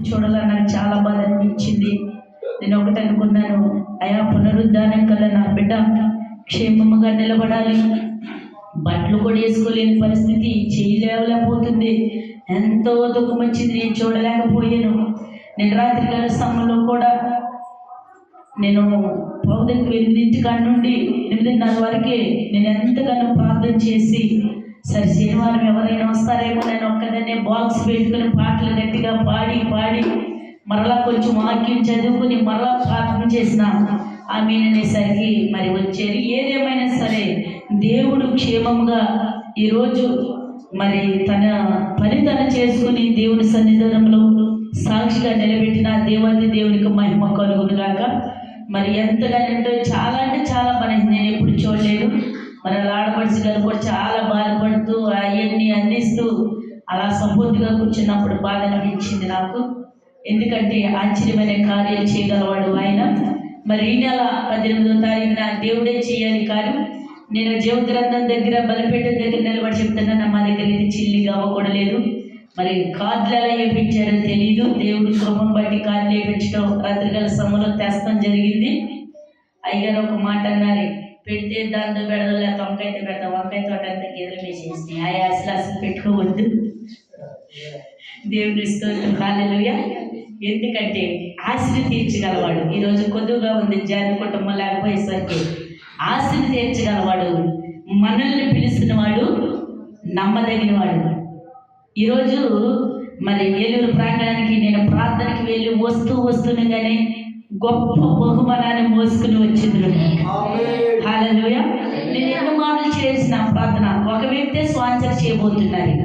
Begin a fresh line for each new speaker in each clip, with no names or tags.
చూడాలని నాకు చాలా బాధ అనిపించింది. నేను ఒకటి అనుకున్నాను, అయా పునరుద్ధానం కల్లా నా బిడ్డ క్షేమముగా నిలబడాలి. బట్టలు కూడా వేసుకోలేని పరిస్థితి, చేయలేకపోతుంది. ఎంతో దుఃఖం వచ్చింది, నేను చూడలేకపోయాను. నేను రాత్రికాల సమయంలో కూడా నేను పౌదకి 8 కాడ నుండి 8:30 వరకే నేను ఎంతగానో ప్రార్థన చేసి, సరే శనివారం ఎవరైనా వస్తారేమో, నేను ఒక్కదాన్నే బాక్స్ పెట్టుకుని పాటలు గట్టిగా పాడి మరలా కొంచెం వాక్యం చదువుకుని మరలా ప్రార్థన చేసిన ఆమె అనేసరికి మరి వచ్చేది. ఏదేమైనా సరే దేవుడు క్షేమంగా ఈరోజు మరి తన పని తను చేసుకుని దేవుని సన్నిధానంలో సాక్షిగా నిలబెట్టిన దేవాది దేవునికి మహిమ కలుగునుగాక. మరి ఎంతగానంటే చాలా నేను ఎప్పుడు చూడలేదు. మరి అలా ఆడపడిచి గారు కూడా చాలా బాధపడుతూ అవన్నీ అందిస్తూ అలా సపోర్ట్గా కూర్చున్నప్పుడు బాధ అనిపించింది నాకు. ఎందుకంటే ఆశ్చర్యమైన కార్యాలు చేయగలవాడు ఆయన. మరి ఈ నెల 18వ తారీఖున దేవుడే చేయాలి కార్యం. నేను జీవగ్రంథం దగ్గర బలిపేట దగ్గర నిలబడి చెప్తున్నాను, మా దగ్గర ఇది చిల్లిగా అవ్వకూడలేదు. మరి కార్డులు ఎలా వేయించారో తెలీదు. దేవుడు కృపను బట్టి కార్డులు వేయించడం రాత్రికాల సమయంలో తెస్తాం జరిగింది. అయ్యగారు ఒక మాట అన్నారు, పెడితే దాంతో పెడదు, లేకపోతే వంకాయతో పెడతాం, వంకాయ తోట అంతా గెదలు వేసేసినాయి, ఆయా అసలు పెట్టుకోవద్దు. దేవుని స్తోత్రం, హల్లెలూయా. ఎందుకంటే ఆశని తీర్చగలవాడు. ఈరోజు కొద్దుగా ఉంది జాతి కుటుంబం లేకపోయేసరికి ఆశని తీర్చగలవాడు. మనల్ని పిలుస్తున్నవాడు నమ్మదగిన వాడు. ఈరోజు మరి ఏలూరు ప్రాంగణానికి నేను ప్రార్థనకి వెళ్ళి వస్తుండగానే గొప్ప బహుమానాన్ని మోసుకుని వచ్చింది. హల్లెలూయా. నేను ఎన్నో మార్లు చేసిన ప్రార్థన ఒక వ్యక్తే స్పాన్సర్ చేయబోతున్నారు.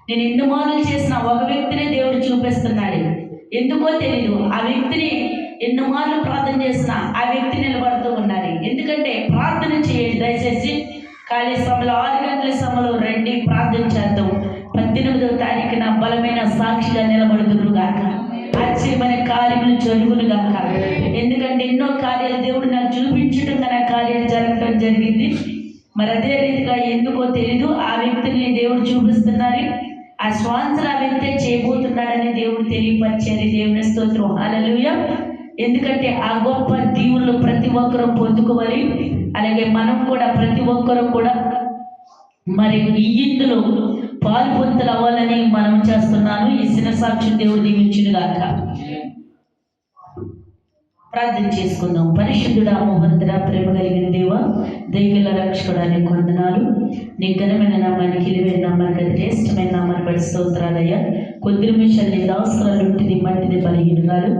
నేను ఎన్నో మార్లు చేసిన ఒక వ్యక్తినే దేవుడు చూపిస్తున్నాడు. ఎందుకో తెలీదు. ఆ వ్యక్తిని ఎన్నో మార్లు ప్రార్థన చేసిన ఆ వ్యక్తి నిలబడుతూ ఉన్నారు. ఎందుకంటే ప్రార్థన చేయండి దయచేసి. ఖాళీ సమయంలో 6 గంటల సమయంలో రండి, ప్రార్థన చేద్దాం. 18వ తారీఖున బలమైన సాక్షిగా నిలబడుతురు గాక. ఆశ్చర్యమైన కార్యములు జరుగును గాక. ఎందుకంటే ఎన్నో కార్యాలు దేవుడు నాకు చూపించడం కానీ ఆ కార్యాలు జరగడం జరిగింది. మరి అదే రీతిగా ఎందుకో తెలీదు ఆ వ్యక్తిని దేవుడు చూపిస్తున్నారు. ఆ స్వాతంత్ర ఆ వ్యక్తే చేయబోతున్నాడని దేవుడు తెలియపరిచారు. దేవుని స్తోత్రం, హల్లెలూయా. ఎందుకంటే ఆ గొప్ప దీవులు ప్రతి ఒక్కరూ పొందుకోవాలి. అలాగే మనం కూడా ప్రతి ఒక్కరూ కూడా మరి ఈ ఇందులో పాల్పొందులు అవ్వాలని మనం చేస్తున్నాను. ఈ చిన్న సాక్షి దేవుడు దీవించును గాక. ప్రార్థన చేసుకుందాం. పరిశుద్ధుడా, మహోన్నతుడా, ప్రేమ కలిగిన దేవ, దైవల రక్షకుడానికి వందనాలు. నీ ఘనమైన నామానికి, ఇలువైన నామానికి, శ్రేష్టమైన నామాన్ని బట్టి స్తోత్రాలయ్యా. కొద్ది నిమిషాలు నీ దాసురాలుంటిది మట్టిది బలహీనరాలు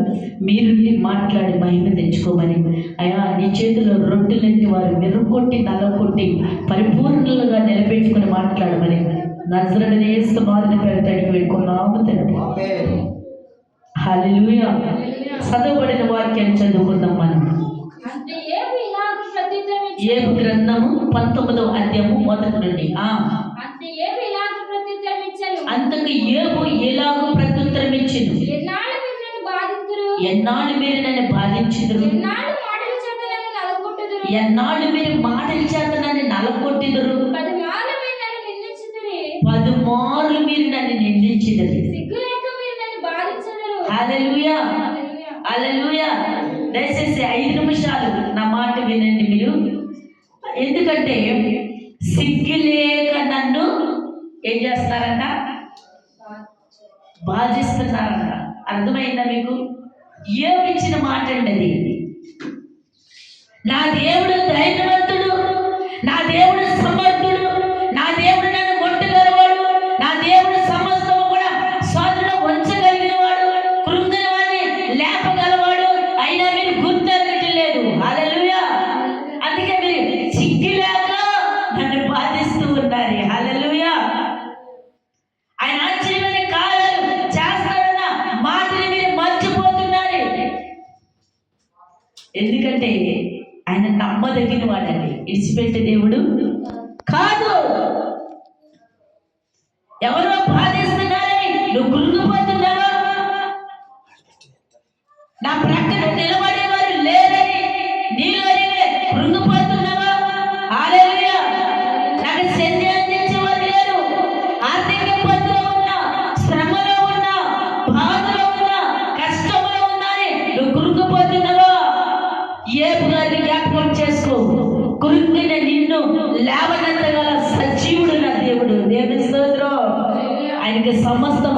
మీరు మాట్లాడి మహిమ తెచ్చుకోమని అయ్యా. నీ చేతిలో రొట్టెలంటి వారు మెరుగొట్టి నల్లకొట్టి పరిపూర్ణులుగా నిలబెట్టుకుని మాట్లాడమని నజరేయుడైన యేసు నామమున పెడతాడు వేడుకున్నాము తండ్రి. హల్లెలూయా. చదవబడిన వాక్యాన్ని చదువుకుందాం మనం. ఏబు గ్రంథము 19వ అధ్యాయము 1 నుండి. అంతకు ఏబు ఎలాగూ ప్రత్యుత్తరం ఇచ్చెను, ఎన్నాళ్ళు మీరు నన్ను బాధించుదురు, ఎన్నాళ్ళు మీరు మాటల చేత నన్ను నలగొట్టిదురు, 10 మార్లు మీరు నన్ను నిందించిదురు. హల్లెలూయా, హల్లెలూయా. దయచేసి 5 నిమిషాలు నా మాట వినండి మీరు. ఎందుకంటే సిగ్గులేక నన్ను ఏం చేస్తారంట, బాధిస్తున్నారంట. అర్థమైందా మీకు? ఏమిచ్చిన మాట అండి అది. నా దేవుడు ధైర్యవంతుడు, నా దేవుడు సమర్థుడు, నా దేవుడు నన్ను కొట్టగలవాడు, నా దేవుడు సమస్తము కూడా స్వాధీనం ఉంచగలిగిన వాడు, కృంగిన వాడిని లేపగలవాడు. అయినా మీరు గుర్తెరగట్లేదు. హల్లెలూయా. అందుకే మీరు సిగ్గులేక నన్ను బాధిస్తూ ఉన్నారు. హల్లెలూయా. ఆయన ఆశ్చర్యమైన కార్యాలు చేస్తాడన్న మాటని మీరు మర్చిపోతున్నారు. ఎందుకంటే ఆయన నమ్మదగిన వాడండి, ఇడిచిపెట్టే దేవుడు కాదు. ఎవరో బాధిస్తున్నారని నువ్వు కృంగిపోతున్నావా? నా ప్రక్కన నిలబడేవారు లేరని నీలో నీవే కృంగిపోతున్నావా? హల్లెలూయా. నాకు శక్తి అందించేవారు లేరు. ఆర్థిక ఇబ్బందులో ఉన్నా, శ్రమలో ఉన్నా, బాధలో ఉన్నా సమస్త